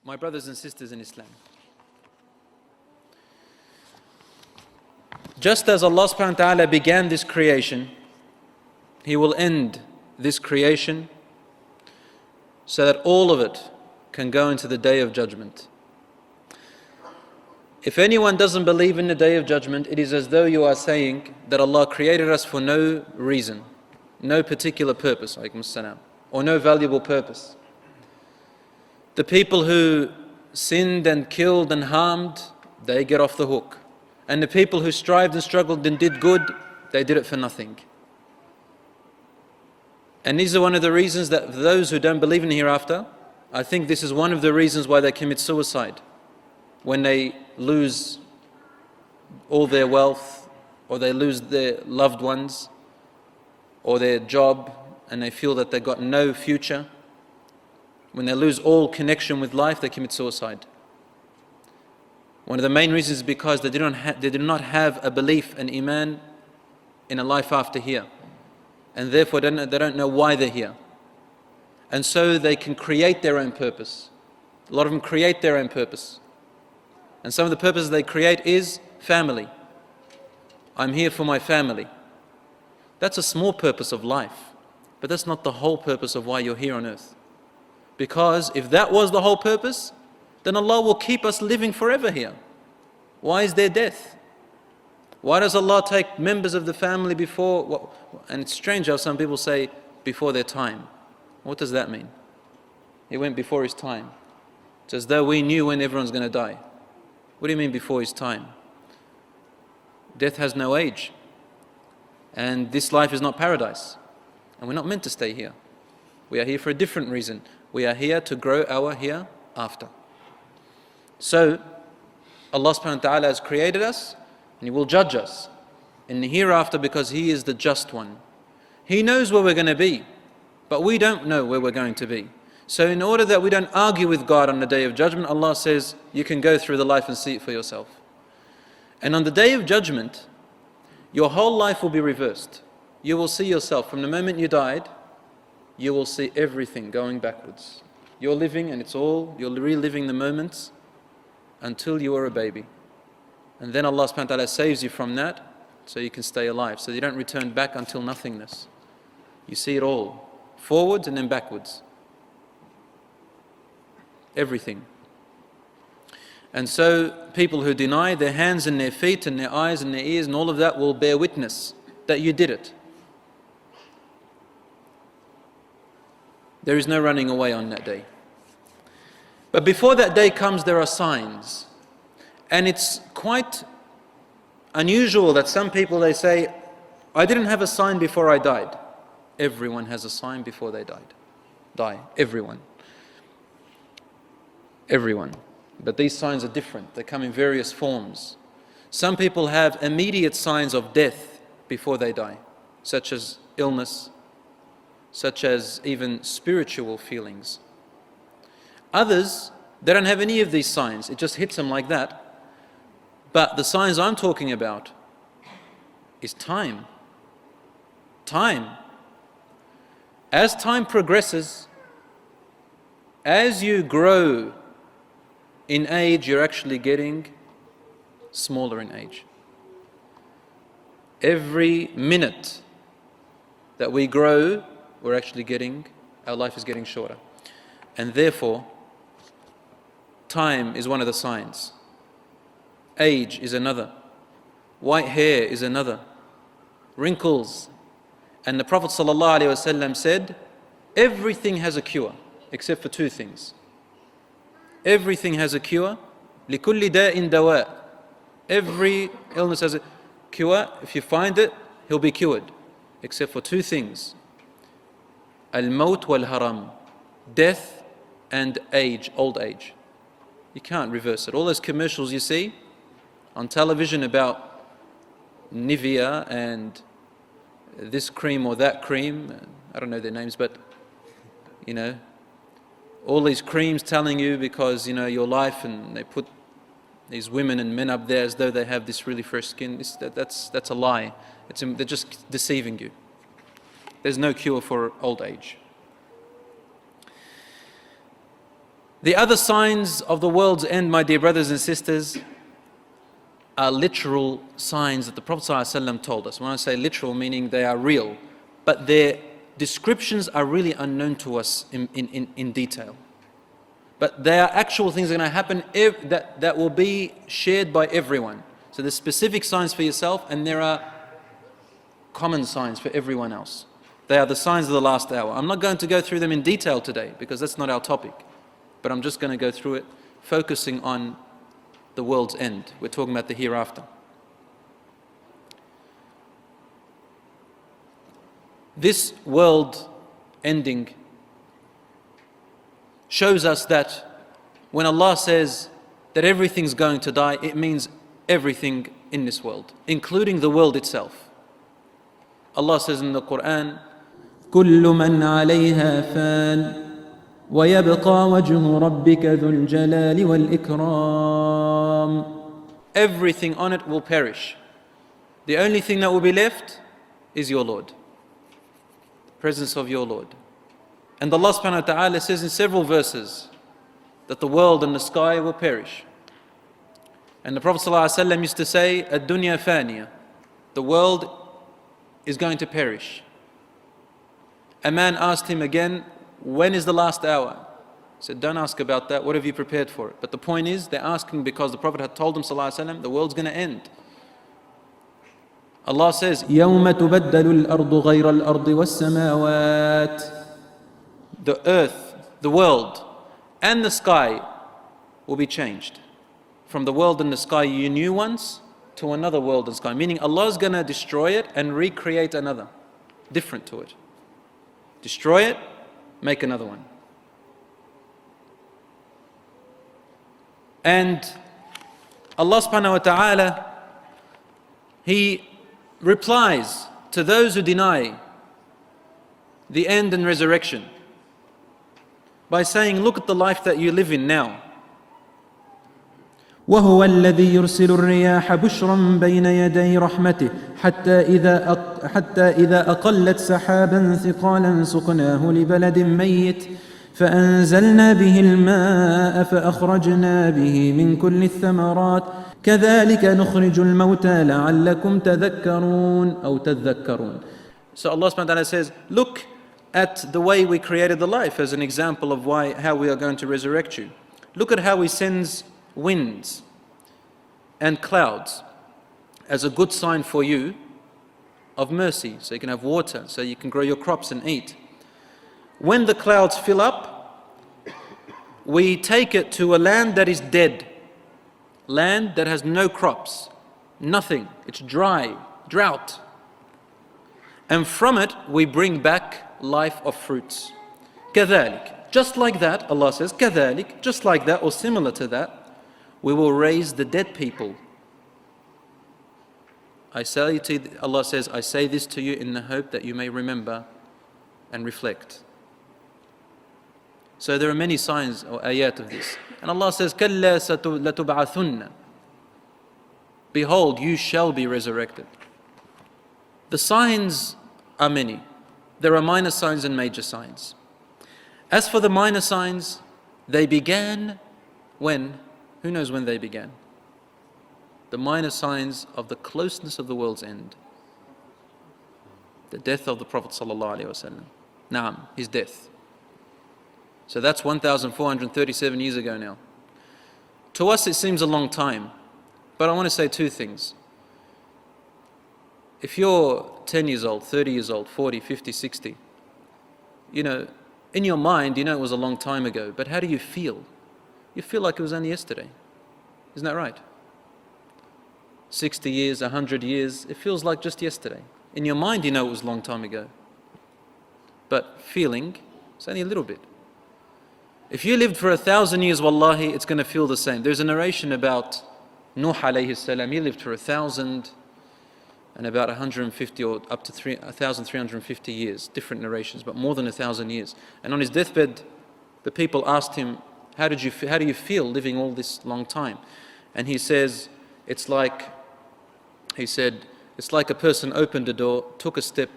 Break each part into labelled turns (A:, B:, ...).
A: My brothers and sisters in Islam, just as Allah subhanahu wa ta'ala began this creation, He will end this creation so that all of it can go into the Day of Judgment. If anyone doesn't believe in the Day of Judgment, it is as though you are saying that Allah created us for no reason, no particular purpose, alaykum as-salam, or no valuable purpose. The people who sinned and killed and harmed, they get off the hook. And the people who strived and struggled and did good, they did it for nothing. And these are one of the reasons that those who don't believe in hereafter, I think this is one of the reasons why they commit suicide. When they lose all their wealth, or they lose their loved ones, or their job, and they feel that they've got no future. When they lose all connection with life, they commit suicide. One of the main reasons is because they do not have a belief, an iman, in a life after here. And therefore they don't know why they're here. And so they can create their own purpose. A lot of them create their own purpose. And some of the purposes they create is family. I'm here for my family. That's a small purpose of life. But that's not the whole purpose of why you're here on earth. Because if that was the whole purpose, then Allah will keep us living forever here. Why is there death? Why does Allah take members of the family before, and it's strange how some people say before their time. What does that mean? He went before his time. It's as though we knew when everyone's going to die. What do you mean before his time? Death has no age. And this life is not paradise. And we're not meant to stay here. We are here for a different reason. We are here to grow our hereafter. So, Allah subhanahu wa ta'ala has created us, and He will judge us in the hereafter because He is the just one. He knows where we're going to be, but we don't know where we're going to be. So in order that we don't argue with God on the Day of Judgment, Allah says, you can go through the life and see it for yourself. And on the Day of Judgment, your whole life will be reversed. You will see yourself from the moment you died, you will see everything going backwards. You're living and you're reliving the moments until you were a baby. And then Allah subhanahu wa ta'ala saves you from that so you can stay alive. So you don't return back until nothingness. You see it all, forwards and then backwards. Everything. And so people who deny, their hands and their feet and their eyes and their ears and all of that will bear witness that you did it. There is no running away on that day. But before that day comes, there are signs. And it's quite unusual that some people, they say, I didn't have a sign before I died. Everyone has a sign before they die. Everyone. Everyone. But these signs are different. They come in various forms. Some people have immediate signs of death before they die, such as illness, such as even spiritual feelings. Others, they don't have any of these signs. It just hits them like that. But the signs I'm talking about is time. Time. As time progresses, as you grow in age, you're actually getting smaller in age. Every minute that we grow, our life is getting shorter. And therefore, time is one of the signs. Age is another. White hair is another. Wrinkles. And the Prophet ﷺ said, everything has a cure, except for two things. Everything has a cure. لِكُلِّ دَاءٍ دَوَاءٍ. Every illness has a cure. If you find it, he'll be cured. Except for two things. Al-Maut wal-Haram. Death and age, old age. You can't reverse it. All those commercials you see on television about Nivea and this cream or that cream, I don't know their names, but all these creams telling you because your life, and they put these women and men up there as though they have this really fresh skin. That's a lie. They're just deceiving you. There's no cure for old age. The other signs of the world's end, my dear brothers and sisters, are literal signs that the Prophet ﷺ told us. When I say literal, meaning they are real, but their descriptions are really unknown to us in detail. But they are actual things that are going to happen that will be shared by everyone. So there's specific signs for yourself, and there are common signs for everyone else. They are the signs of the last hour. I'm not going to go through them in detail today because that's not our topic. But I'm just going to go through it, focusing on the world's end. We're talking about the hereafter. This world ending shows us that when Allah says that everything's going to die, it means everything in this world, including the world itself. Allah says in the Quran,
B: كل من عليها فان ويبقى وجه ربك ذو الجلال والإكرام.
A: Everything on it will perish. The only thing that will be left is your Lord, the presence of your Lord. And Allah subhanahu wa ta'ala says in several verses that the world and the sky will perish. And the Prophet ﷺ used to say, "Ad-dunya faniya," the world is going to perish. A man asked him again, "When is the last hour?" He said, "Don't ask about that. What have you prepared for it?" But the point is, they're asking because the Prophet had told them ﷺ, the world's going to end. Allah says,
B: يوم تبدل الأرض غير الأرض والسماوات.
A: the earth, the world, and the sky will be changed. From the world and the sky you knew once to another world and sky. Meaning Allah is going to destroy it and recreate another, different to it. Destroy it, make another one. And Allah subhanahu wa ta'ala, He replies to those who deny the end and resurrection by saying, look at the life that you live in now.
B: وهو الذي يرسل الرياح بشرا بين يدي رحمته حتى إذا أقلت سحابا ثقالا سقناه لبلد ميت فأنزلنا به الماء فأخرجنا به من كل الثمرات كذلك نخرج الموتى لعلكم تذكرون أو تذكرون.
A: So Allah subhanahu wa ta'ala says, look at the way we created the life as an example of how we are going to resurrect you. Look at how He sends winds and clouds as a good sign for you of mercy, so you can have water, so you can grow your crops and eat. When the clouds fill up, we take it to a land that is dead, land that has no crops, nothing, it's dry, drought. And from it we bring back life of fruits. كذلك, just like that, Allah says, كذلك, just like that or similar to that, we will raise the dead people. Allah says, I say this to you in the hope that you may remember and reflect. So there are many signs or ayat of this. And Allah says, كَلَّا لَتُبْعَثُنَّ. Behold, you shall be resurrected. The signs are many. There are minor signs and major signs. As for the minor signs, they began when? Who knows when they began? The minor signs of the closeness of the world's end. The death of the Prophet ﷺ. Naam, his death. So that's 1,437 years ago now. To us it seems a long time, but I want to say two things. If you're 10 years old, 30 years old, 40, 50, 60, in your mind, it was a long time ago, but how do you feel? You feel like it was only yesterday. Isn't that right? 60 years, 100 years, it feels like just yesterday. In your mind, it was a long time ago. But feeling, it's only a little bit. If you lived for 1,000 years, wallahi, it's going to feel the same. There's a narration about Nuh alayhi salam. He lived for 1,000 and about 150 or up to 1,350 years. Different narrations, but more than 1,000 years. And on his deathbed, the people asked him, how do you feel living all this long time? And he says, it's like a person opened a door, took a step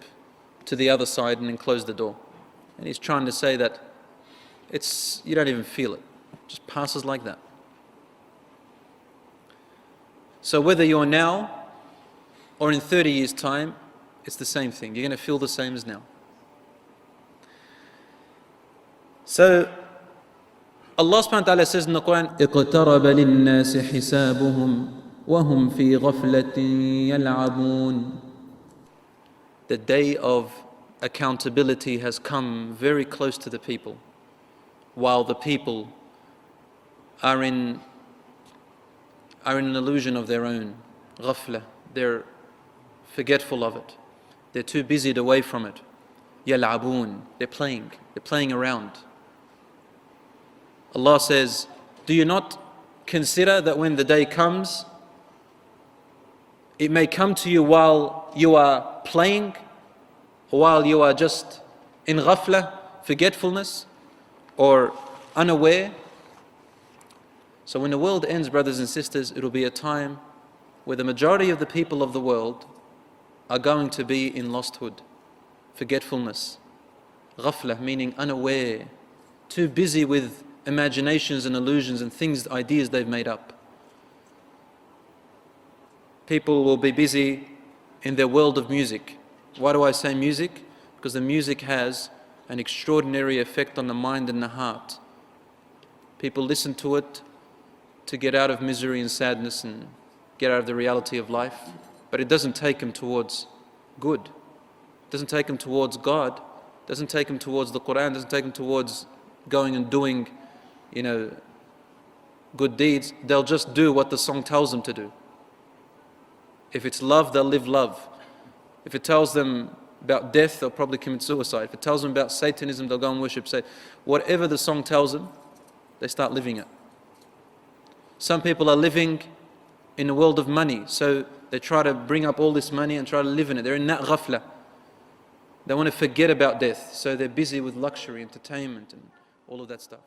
A: to the other side and then closed the door. And he's trying to say that you don't even feel it. Just passes like that. So whether you're now or in 30 years' time, it's the same thing. You're going to feel the same as now. So Allah subhanahu wa ta'ala says in the Quran,
B: اقترب للناس حسابهم وهم في غفلة يلعبون.
A: the day of accountability has come very close to the people, while the people are in an illusion of their own, ghafla. They're forgetful of it. They're too busied away from it. Yal'abun. They're playing around. Allah says, do you not consider that when the day comes, it may come to you while you are playing, or while you are just in ghafla, forgetfulness, or unaware? So when the world ends, brothers and sisters, it will be a time where the majority of the people of the world are going to be in losthood, forgetfulness, ghafla, meaning unaware, too busy with imaginations and illusions and things, ideas they've made up. People will be busy in their world of music. Why do I say music? Because the music has an extraordinary effect on the mind and the heart. People listen to it to get out of misery and sadness and get out of the reality of life, but it doesn't take them towards good. It doesn't take them towards God. It doesn't take them towards the Quran. It doesn't take them towards going and doing, good deeds. They'll just do what the song tells them to do. If it's love, they'll live love. If it tells them about death, they'll probably commit suicide. If it tells them about Satanism, they'll go and worship Satan. Whatever the song tells them, they start living it. Some people are living in the world of money, so they try to bring up all this money and try to live in it. They're in that ghafla. They want to forget about death, so they're busy with luxury, entertainment, and all of that stuff.